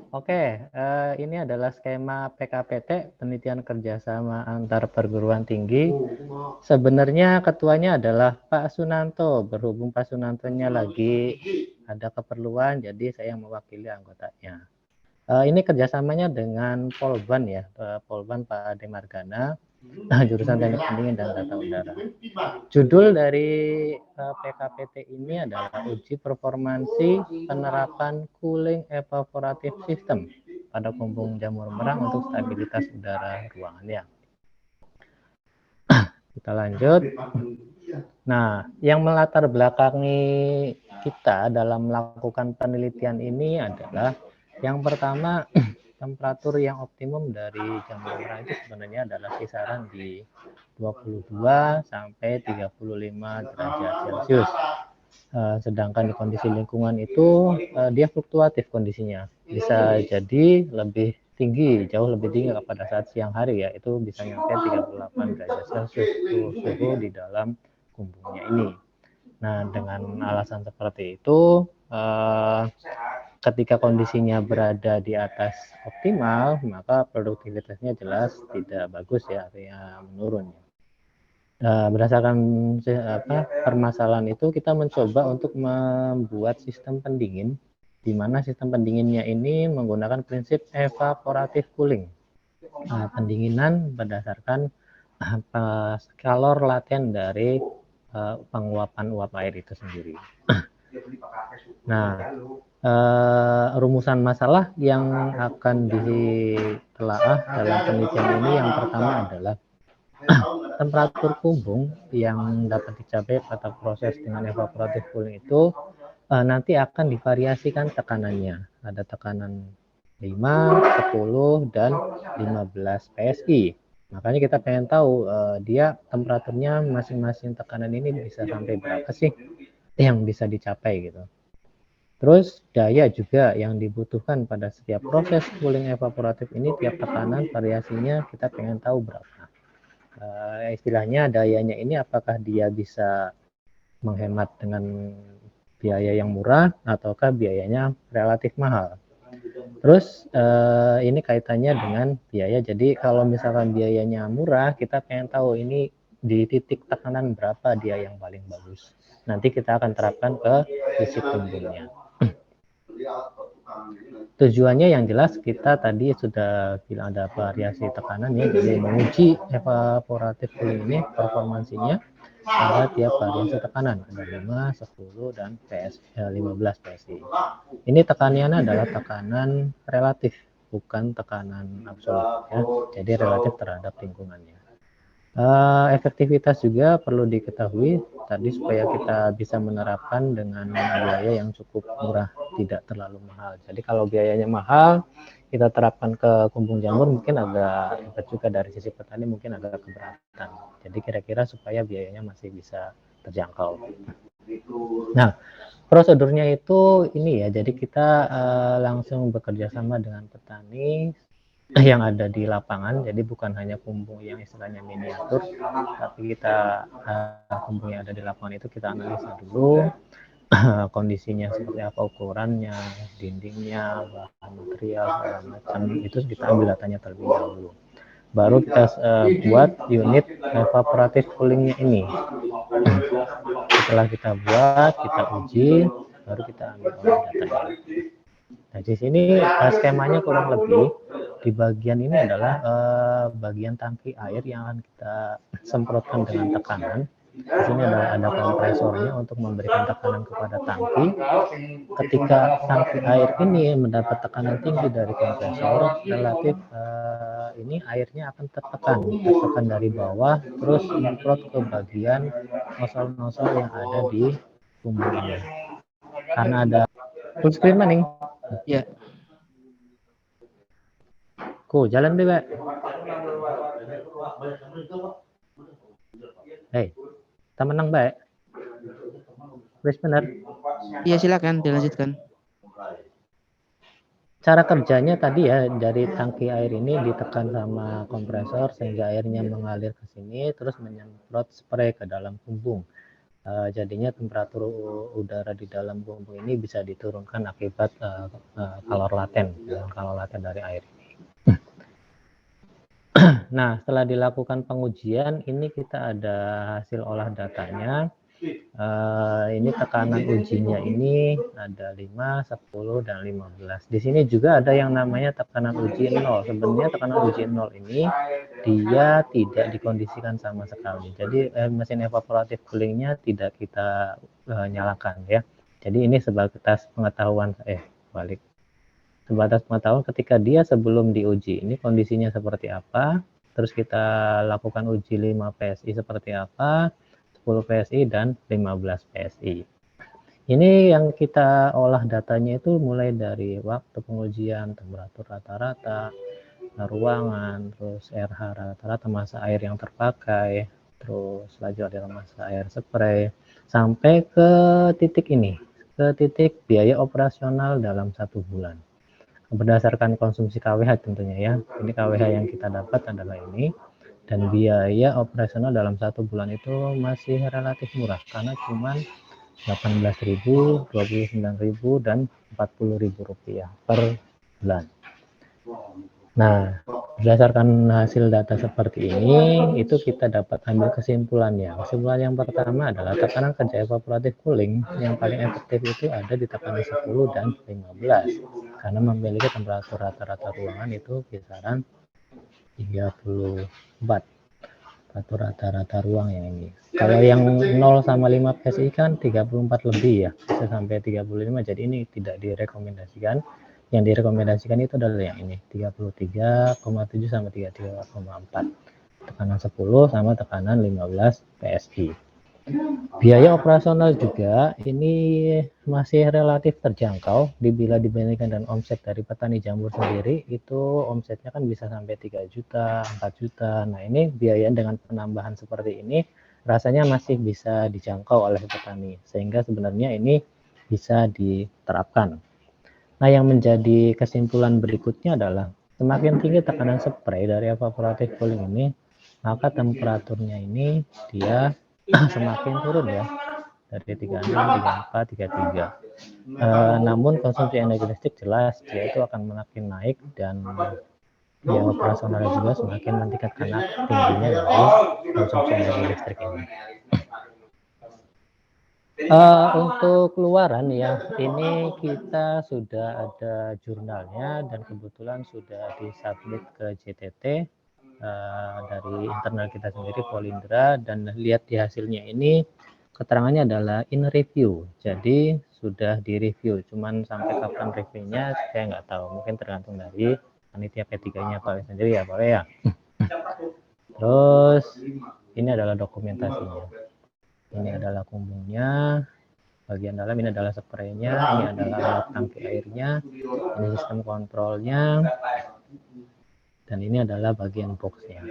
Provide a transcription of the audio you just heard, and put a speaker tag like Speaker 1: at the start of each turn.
Speaker 1: Oke, ini adalah skema PKPT, penelitian kerjasama antar perguruan tinggi. Sebenarnya ketuanya adalah Pak Sunanto. Berhubung Pak Sunantonya lagi ada keperluan, jadi saya mewakili anggotanya. Ini kerjasamanya dengan Polban ya, Polban Pak Ade Margana, jurusan Teknik Pendingin dan Tata Udara. Judul dari PKPT ini adalah uji performansi penerapan cooling evaporative system pada kumbung jamur merang untuk stabilitas udara ruangannya. Kita lanjut. Nah, yang melatar belakangi kita dalam melakukan penelitian ini adalah yang pertama, temperatur yang optimum dari jamur merah itu sebenarnya adalah kisaran di 22 sampai 35 derajat Celcius. Sedangkan di kondisi lingkungan itu dia fluktuatif kondisinya. Bisa jadi lebih tinggi, jauh lebih tinggi pada saat siang hari ya, itu bisa nyampe 38 derajat Celcius suhu di dalam kumbungnya ini. Nah, dengan alasan seperti itu, ketika kondisinya berada di atas optimal, maka produktivitasnya jelas tidak bagus ya, artinya menurun. Berdasarkan permasalahan itu, kita mencoba untuk membuat sistem pendingin, di mana sistem pendinginnya ini menggunakan prinsip evaporative cooling. Pendinginan berdasarkan kalor laten dari penguapan uap air itu sendiri. Nah, rumusan masalah yang akan ditelaah dalam penelitian ini yang pertama adalah temperatur kumbung yang dapat dicapai pada proses dengan evaporative cooling itu nanti akan divariasikan tekanannya. Ada tekanan 5, 10, dan 15 PSI. Makanya kita pengen tahu dia temperaturnya masing-masing tekanan ini bisa sampai berapa sih yang bisa dicapai gitu. Terus daya juga yang dibutuhkan pada setiap proses cooling evaporatif ini, tiap tekanan variasinya kita pengen tahu berapa. Istilahnya dayanya ini apakah dia bisa menghemat dengan biaya yang murah ataukah biayanya relatif mahal. Terus ini kaitannya dengan biaya. Jadi kalau misalkan biayanya murah, kita pengen tahu ini di titik tekanan berapa dia yang paling bagus. Nanti kita akan terapkan ke fisik kumbungnya. Tujuannya yang jelas kita tadi sudah bilang ada variasi tekanan ya, jadi menguji evaporatif cooling ini performansinya pada tiap variasi tekanan, ada 5, 10, dan 15 PSI. Ini tekanannya adalah tekanan relatif, bukan tekanan absolut ya, jadi relatif terhadap lingkungannya. Efektivitas juga perlu diketahui tadi supaya kita bisa menerapkan dengan biaya yang cukup murah, tidak terlalu mahal. Jadi kalau biayanya mahal kita terapkan ke kumbung jamur mungkin agak ribet juga, dari sisi petani mungkin agak keberatan. Jadi kira-kira supaya biayanya masih bisa terjangkau. Nah, prosedurnya itu ini ya, jadi kita langsung bekerja sama dengan petani yang ada di lapangan, jadi bukan hanya kumbung yang istilahnya miniatur, tapi kita kumbung yang ada di lapangan itu kita analisa dulu kondisinya seperti apa, ukurannya, dindingnya, bahan material segala macam itu kita ambil datanya terlebih dahulu. Baru kita buat unit evaporative coolingnya ini. Setelah kita buat, kita uji, baru kita ambil datanya. Nah, di sini skemanya kurang lebih di bagian ini adalah bagian tangki air yang akan kita semprotkan dengan tekanan. Di sini ada kompresornya untuk memberikan tekanan kepada tangki. Ketika tangki air ini mendapat tekanan tinggi dari kompresor, relatif ini airnya akan tertekan dari bawah, terus menyemprot ke bagian nosol-nosol yang ada di kumbungnya. Karena ada full screen maning.
Speaker 2: Ya.
Speaker 1: Ku jalan deh, Pak. Hei, kita menang, Pak. Wes benar.
Speaker 2: Iya, silakan dilanjutkan.
Speaker 1: Cara kerjanya tadi ya, dari tangki air ini ditekan sama kompresor sehingga airnya mengalir ke sini terus menyemprot spray ke dalam kumbung. jadinya temperatur udara di dalam kumbung ini bisa diturunkan akibat kalor laten, kalor laten dari air ini. Nah, setelah dilakukan pengujian, ini kita ada hasil olah datanya. Ini tekanan ujinya ini ada 5, 10, dan 15. Di sini juga ada yang namanya tekanan uji 0. Sebenarnya tekanan uji 0 ini dia tidak dikondisikan sama sekali. Jadi mesin evaporatif coolingnya tidak kita nyalakan ya. Jadi ini sebatas pengetahuan sebatas pengetahuan ketika dia sebelum diuji ini kondisinya seperti apa, terus kita lakukan uji 5 PSI seperti apa, 10 PSI dan 15 PSI. Ini yang kita olah datanya itu mulai dari waktu pengujian, temperatur rata-rata, ruangan, terus RH rata-rata, massa air yang terpakai, terus laju aliran massa air spray, sampai ke titik ini, ke titik biaya operasional dalam 1 bulan. Berdasarkan konsumsi KWH tentunya ya. Ini KWH yang kita dapat adalah ini. Dan biaya operasional dalam 1 bulan itu masih relatif murah karena cuma 18.000, 29.000, dan 40.000 rupiah per bulan. Nah, berdasarkan hasil data seperti ini, itu kita dapat ambil kesimpulannya. Kesimpulan yang pertama adalah tekanan kerja evaporatif cooling yang paling efektif itu ada di tekanan 10 dan 15 karena memiliki temperatur rata-rata ruangan itu kisaran 34. Temperatur rata-rata ruang yang ini. Kalau yang 0 sama 5 PSI kan 34 lebih ya, bisa sampai 35. Jadi ini tidak direkomendasikan. Yang direkomendasikan itu adalah yang ini, 33,7 sama 33,4. Tekanan 10 sama tekanan 15 PSI. Biaya operasional juga ini masih relatif terjangkau bila dibandingkan dengan omset dari petani jamur sendiri, itu omsetnya kan bisa sampai 3 juta, 4 juta. Nah, ini biaya dengan penambahan seperti ini rasanya masih bisa dijangkau oleh petani, sehingga sebenarnya ini bisa diterapkan. Nah, yang menjadi kesimpulan berikutnya adalah semakin tinggi tekanan spray dari evaporative cooling ini, maka temperaturnya ini dia semakin turun ya, dari 36, 34, 33. Namun konsumsi energi listrik jelas dia itu akan semakin naik dan biaya operasional juga semakin meningkat karena tingginya dari konsumsi energi listrik ini. Untuk keluaran ya, ini kita sudah ada jurnalnya dan kebetulan sudah disubmit ke JTT dari internal kita sendiri Polindra, dan lihat di hasilnya ini keterangannya adalah in review, jadi sudah direview, cuman sampai kapan reviewnya saya nggak tahu, mungkin tergantung dari panitia P3-nya Pak sendiri ya Pak ya. Terus ini adalah dokumentasinya, ini adalah kumbungnya, bagian dalam ini adalah spraynya, ini adalah alat tangki airnya, ini sistem kontrolnya, dan ini adalah bagian boxnya.